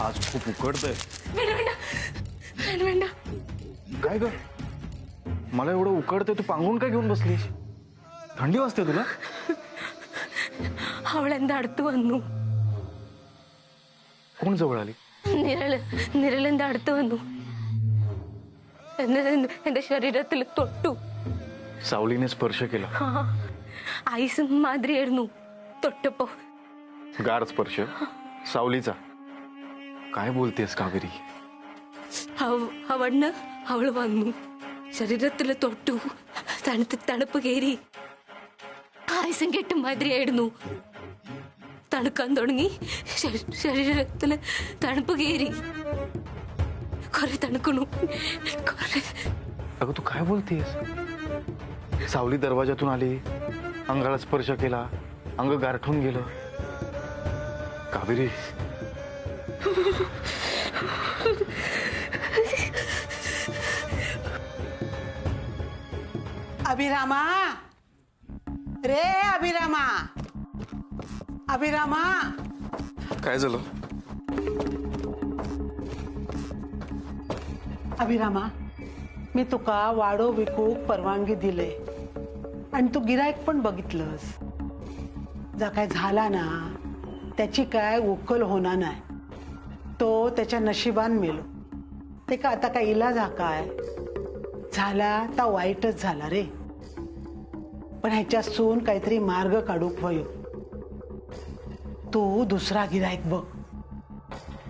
आज खूप उकडतंय. काय ग, मला एवढं उकडतंय, तू पांगून काय घेऊन बसलीस? थंडी वाजते तुला? അവളെന്താ അടുത്ത് വന്നു. कोण जवळ आली? നിരളെന്താ അടുത്ത് വന്നു. എന്റെ ശരീരത്തിൽ തൊട്ടു. सावलीने स्पर्श केला. ഐസ് മാതിരിയായിരുന്നു തൊട്ടപ്പോ. गार स्पर्श सावलीचा. काय बोलतेस कावेरी? അവണ്ണ് അവള് വന്നു, ശരീരത്തിൽ തൊട്ടു, തണുപ്പ് കയറി. ആയുസം കെട്ട മാതിരിയായിരുന്നു. തണുക്കാൻ തുടങ്ങി, ശരീരത്തില് തണുപ്പ് കയറി. കുറെ തണുക്കണു. अगं तू काय बोलतेस? सावली दरवाजातून आली, अंगाला स्पर्श केला, अंग गारठून गेलं. कावेरी अभिरामा, रे अभिरामा, अभिरामा. काय झालं? अभिरामा, मी तुका वाडो विकूक परवानगी दिले आणि तू गिरायक पण बघितलंस. जा काय झाला ना त्याची काय उकल होणार नाही. तो त्याच्या नशिबान मेलो. ते का आता काय इलाज हा काय? झाला तर वाईटच झाला रे. पण ह्याच्यासून काहीतरी मार्ग काढूक वयो. तू दुसरा गिरायक बघ,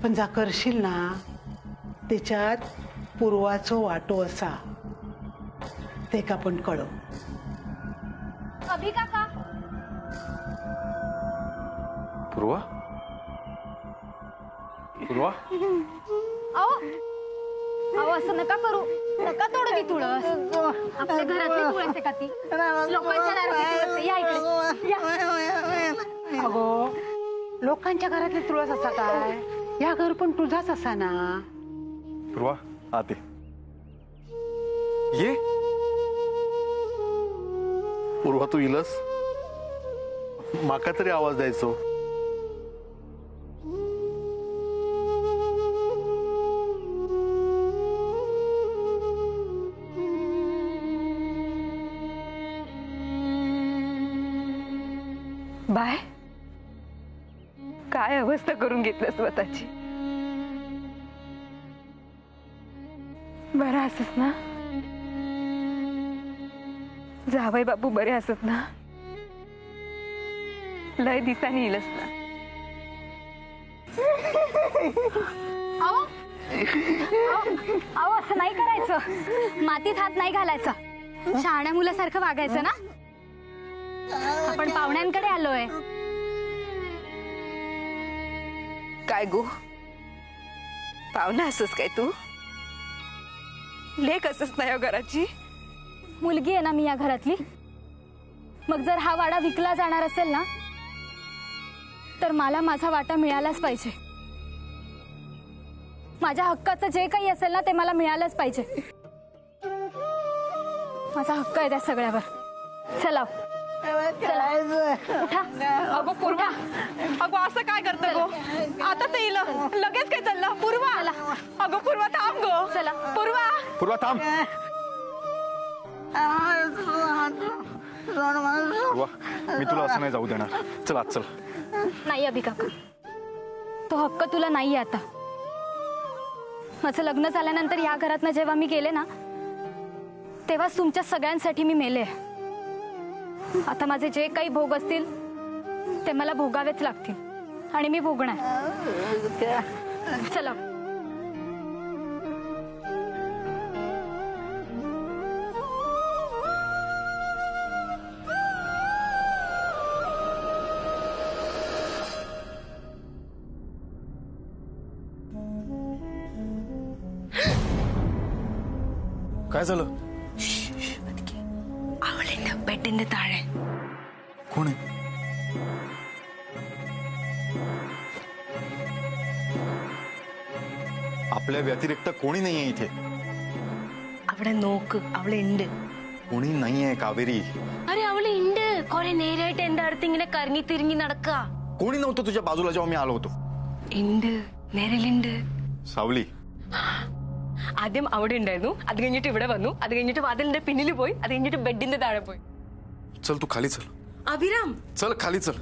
पण जा करशील ना त्याच्यात पूर्वाचो वाटो असा ते का पण कळव. अभि काका. पूर्वा, पूर्वा, अहो असं नका करू. नका तोडू ती तुळस. आपल्या घरातली तुळस आहे का ती? लोकांच्या दारातली तुळस आहे. या इकडे या. अगो, लोकांच्या घरातली तुळस असा काय? या घर पण तुझाच असा ना. पूर्वा आते ये. पूर्वा तू इलस, माका तरी आवाज द्यायचो. बाय, काय अवस्था करून घेतलं स्वतःची. बरं असत ना? जावई बापू बरे असत ना? लय दिसानी येईलच ना. अहो असं नाही करायचं. मातीत हात नाही घालायचा. शहाण्या मुलासारखं वागायचं ना. आपण पाहुण्यांकडे आलोय. काय गो, पाहुणा असच काय तू? लेक असच नाही हो घराची. मुलगी आहे ना मी या घरातली. मग जर हा वाडा विकला जाणार असेल ना तर मला माझा वाटा मिळालाच पाहिजे. माझ्या हक्काचं जे काही असेल ना ते मला मिळालंच पाहिजे. माझा हक्क आहे त्या सगळ्यावर. चला उठा. अगो पूर्वा, अगो असं काय करतं गो? आता ते येईल लगेच काय चाललं? पूर्वा, अगो पूर्वा थांब गो. चला. पूर्वा, पूर्वा थांब. पूर्वा, मी तुला असं नाही जाऊ देणार. चल आज चल. नाही अभि काका, तो हक्क तुला नाहीये आता. माझं लग्न झाल्यानंतर या घरातनं जेव्हा मी गेले ना तेव्हाच तुमच्या सगळ्यांसाठी मी मेले. आता माझे जे काही भोग असतील ते मला भोगावेच लागतील आणि मी भोगणार. चला. काय झालं? അവളുടെ ബെഡിന്റെ താഴെ. कोण आहे? आपल्या व्यतिरिक्त कोणी नाहीये इथे. അവിടെ നോക്ക്, അവളുണ്ട്. कोणी नाहीये कावेरी. അരെ അവളുണ്ട്. കുറെ നേരായിട്ട് എന്റെ അടുത്ത് ഇങ്ങനെ കറങ്ങി തിരിഞ്ഞി നടക്കുക. कोणी नव्हतं तुझ्या बाजूला जेव्हा मी आलो होतो. ഉണ്ട്, നേരലുണ്ട്. सावली, ആദ്യം അവിടെ ഉണ്ടായിരുന്നു, അത് കഴിഞ്ഞിട്ട് ഇവിടെ വന്നു, അത് കഴിഞ്ഞിട്ട് വാതിലിന്റെ പിന്നിൽ പോയി, അത് കഴിഞ്ഞിട്ട് ബെഡിന്റെ താഴെ പോയി. चल तू खाली चल. അഭിരാം, चल खाली चल.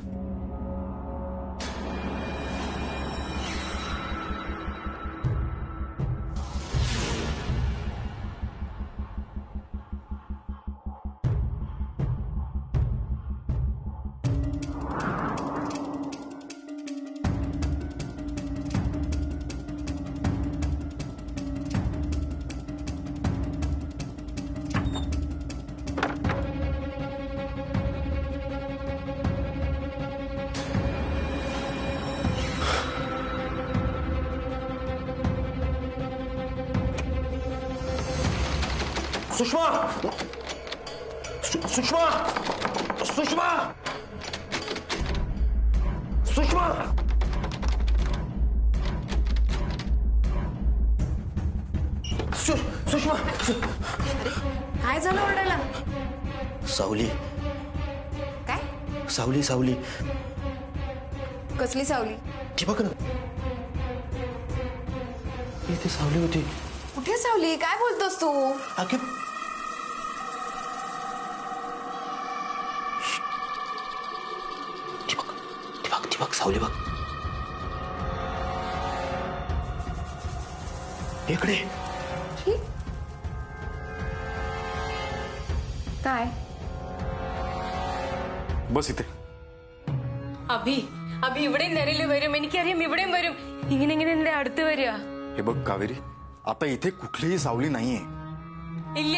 सुषमा, सुषमा, सुषमा, सुषमा. सुषमा. काय झालं ओरडायला? सावली. काय? सावली, सावली. कसली सावली? ती बघ ना, इथे सावली होती. कुठे सावली? काय बोलतोस तू? आगे ती बघ, ती बघ, ती बघ, सावली बघ. इकडे. काय? बस इथे. അഭി, അഭി ഇവിടെ നിരല് വരും, എനിക്കറിയാം ഇവിടെയും വരും. ഇങ്ങനെ ഇങ്ങനെ എന്റെ അടുത്ത് വരിക. हे बघ कावेरी, आता इथे कुठलीही सावली नाहीये. ഇല്ല,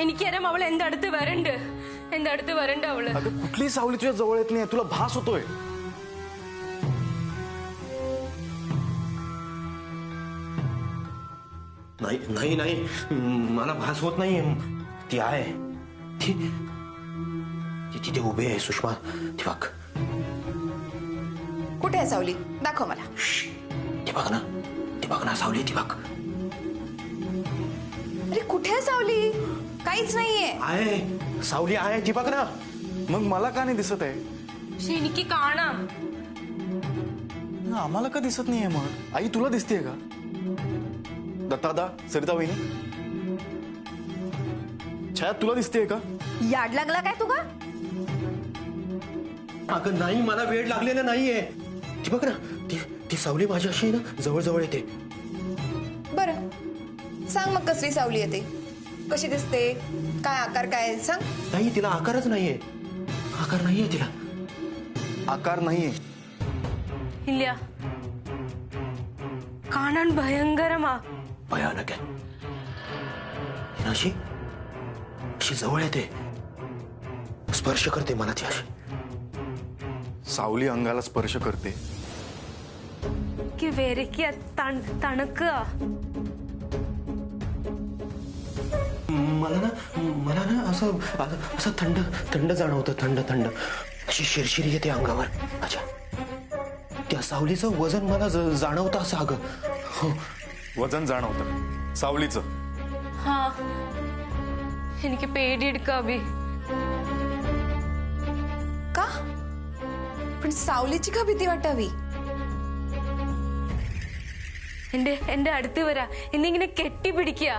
എനിക്കറിയാം അവൾ എന്റെ അടുത്ത് വരണ്ട്, എന്റെ അടുത്ത് വരണ്ട് അവള്. अगं कुठलीही सावली तुझ्या जवळ येत नाही. तुला भास होतोय. नाही नाही नाही, मला भास होत नाही. ती आहे, ती ती तिथे उभी आहे. सुषमा, ती बघ. कुठे आहे सावली? दाखव मला. ती बघ ना, ती बघ ना सावली, ती बघ. अरे कुठे आहे सावली? काहीच नाहीये. आहे, सावली आहे, ती बघ ना. मग मला का नाही दिसत आहे? പക്ഷെ എനിക്ക് കാണാം. आम्हाला का दिसत नाहीये? मग आई तुला दिसतेय का? दत्तादा, सरिता वहिनी, छाया तुला दिसतेय का? याड लागला काय तुला? अगं नाही, मला वेळ लागलेला नाहीये. ती बघ ना, ती ती सावली माझ्याशी ना जवळ जवळ येते. बरं सांग मग कसली सावली येते, कशी दिसते, काय आकार काय सांग. नाही, तिला आकारच नाहीये. आकार नाहीये तिला. आकार नाहीये. ഇല്ല, കാണാൻ ഭയങ്കരമാ. भयानक आहे. ती अशी अशी जवळ येते, स्पर्श करते मला ती अशी. सावली अंगाला स्पर्श करते. की वेरकी तणुക്കുക. मला ना असं असं थंड थंड जाणवतं. थंड थंड अशी शिरशिरी येते अंगावर. अच्छा, सावलीचं वजन मला जाणवतं असं अगं. हो. वजन जाणवतं सावलीचं. हाँ इनके पेरियड का भी. का पण सावलीची का भीती वाटावी? എന്റെ അടുത്ത് വരാ എന്നിങ്ങനെ കെട്ടിപ്പിടിക്കുക.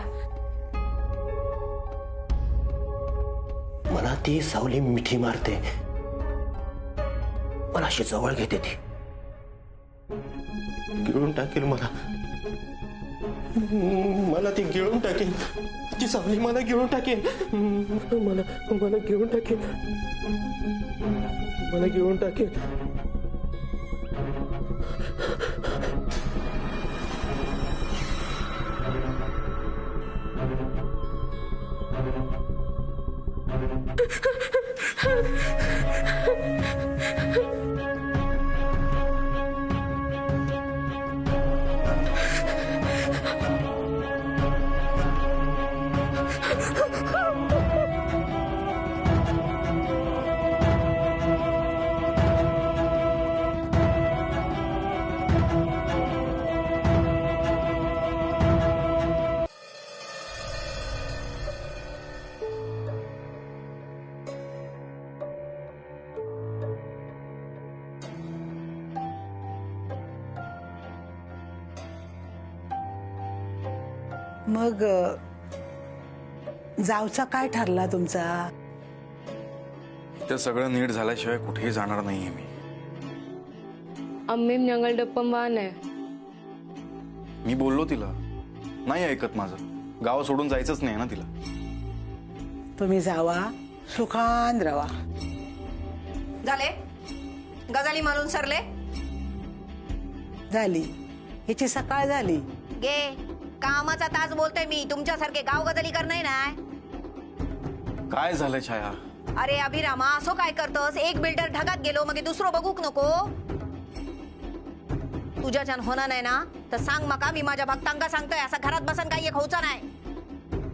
मला ती सावली मिठी मारते, मला अशी जवळ घेते, ती गिळून टाकेल मला. मला ती गिळून टाकेल, ती सावली मला गिळून टाकेल. मला गिळून टाकेल, मला गिळून टाकेल. मग जावचा काय ठरला तुमचा? ते सगळं नीट झाल्याशिवाय कुठेही जाणार नाहीये मी. അമ്മയും ഞങ്ങളുടെ ഒപ്പം വാനേ. मी बोललो तिला, नाही ऐकत माझं. गाव सोडून जायचंच नाही ना तिला. तुम्ही जावा, सुखान रवा. झाले गजाली मारून सरले. झाली हिची सकाळ झाली. गे कामाचा तास बोलतोय मी, तुमच्यासारखे गाव गजाली करणार नाही. काय झालंय छाया? अरे अभिरामा असो काय करतोस? एक बिल्डर ढगात गेलो मग दुसरं बघूक नको? तुझ्याच्यान होणार नाही ना तर सांग मका, मी माझ्या भक्तांका सांगतोय. असा घरात बसन काही एक होऊचा नाही.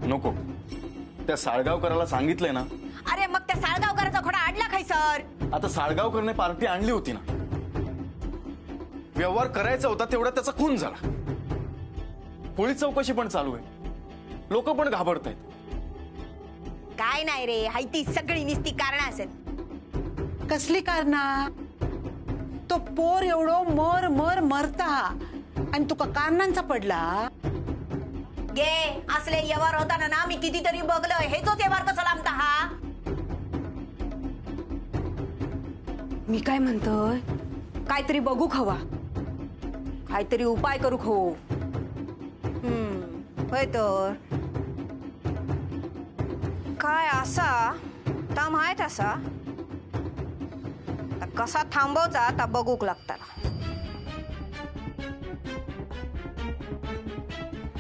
नको, त्या साळगावकराला सांगितलंय ना. अरे मग त्या साळगावकराचा खोडा आडला खाय सर. आता साळगावकरने पार्टी आणली होती ना, व्यवहार करायचा होता तेवढा त्याचा खून झाला. पोलीस चौकशी पण चालू आहे, लोक पण घाबरतायत. काय नाही रे, हाय ती सगळी निस्ती कारण असेल. कसली कारणा? तो पोर एवढो मर मर मरता आणि तुका कारणांचा पडला. गे असले व्यवहार होताना ना मी कितीतरी बघलं. हे तोच व्यवहार कसा लांबता हा? मी काय म्हणतोय, काहीतरी बघू हवा, काहीतरी उपाय करू खो. होय तर काय असा ता माहित असा कसा थांबवचा ता बघूक लागता.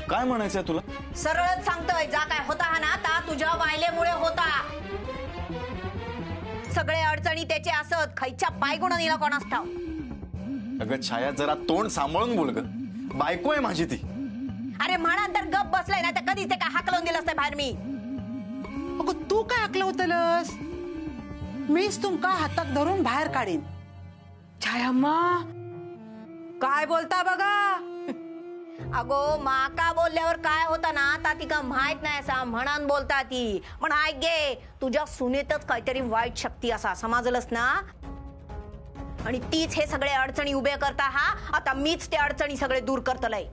काय म्हणायचंय तुला? सरळच सांगतोय, जा काय होता हा ना ता तुझ्या वायलेमुळे होता. सगळे अडचणी त्याचे असत, खैच्या पाय गुण निला कोणास ठाव. अगं छाया जरा तोंड सांभाळून बोल ग, बायको आहे माझी ती. अरे म्हणा तर गप बसलाय ना तर कधी ते काय हाकलवून दिलं असतं बाहेर मी. अगं तू काय हकलवतलस? मीच तुमका हातात धरून बाहेर काढीन. छायाम्मा काय बोलता बघा. अगो माका बोलल्यावर काय होता ना ता तिका माहित नाही असा म्हणान बोलता ती. पण ऐक गे, तुझ्या सुनेतच काहीतरी वाईट शक्ती असा समजलंस ना, आणि तीच हे सगळे अडचणी उभे करता हा. आता मीच ते अडचणी सगळे दूर करतलय.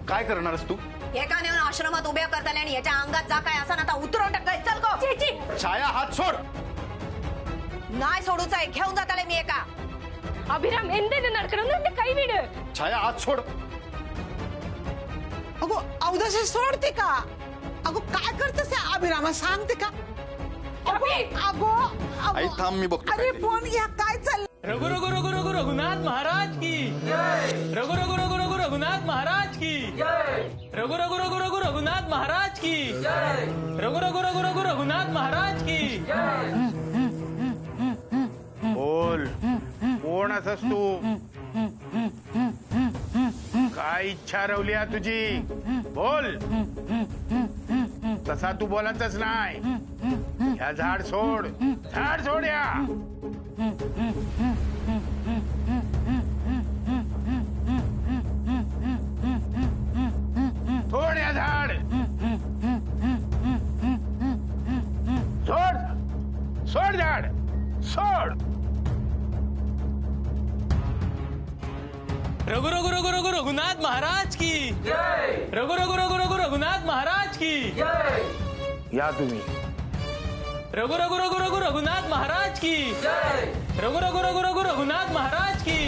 काय करणारस तू? एका नेऊन आश्रमात उभ्या करतलय आणि याच्या अंगात जा काय असं ना आता उतरवून टाकाय. चल गो. छाया हात सोड. नाही सोडूच आहे, घेऊन जाताले मी एका. അഭിരാം എന്തെന്നെ നടക്കണം, എന്റെ കൈ വിട്. छाया हात सोड. अगो अवदसे सोडते का? अगो काय करतेस अभिरामा, सांगते का? अगो अगो आई अगो थांब, मी बघतो. अरे पण या काय चाललं? रघु रघु रघु रघु रघुनाथ महाराज की रघु रघु रघु रघु रघुनाथ महाराज की रघु रघु रघु रघु रघुनाथ महाराज की रघु रघु रघु रघु रघुनाथ महाराज की. बोल, कोण असस तू? काय इच्छा रवली तुझी? बोल. तसा तू बोलायचंच नाही. या झाड सोड, झाड सोड. या रघु रघु रघु रघु रघुनाथ महाराज की रघु रघु रघु रघु रघुनाथ महाराज की या तुम्ही. रघु रघु रघु रघु रघुनाथ महाराज की रघु रघु रघु रघु रघुनाथ महाराज की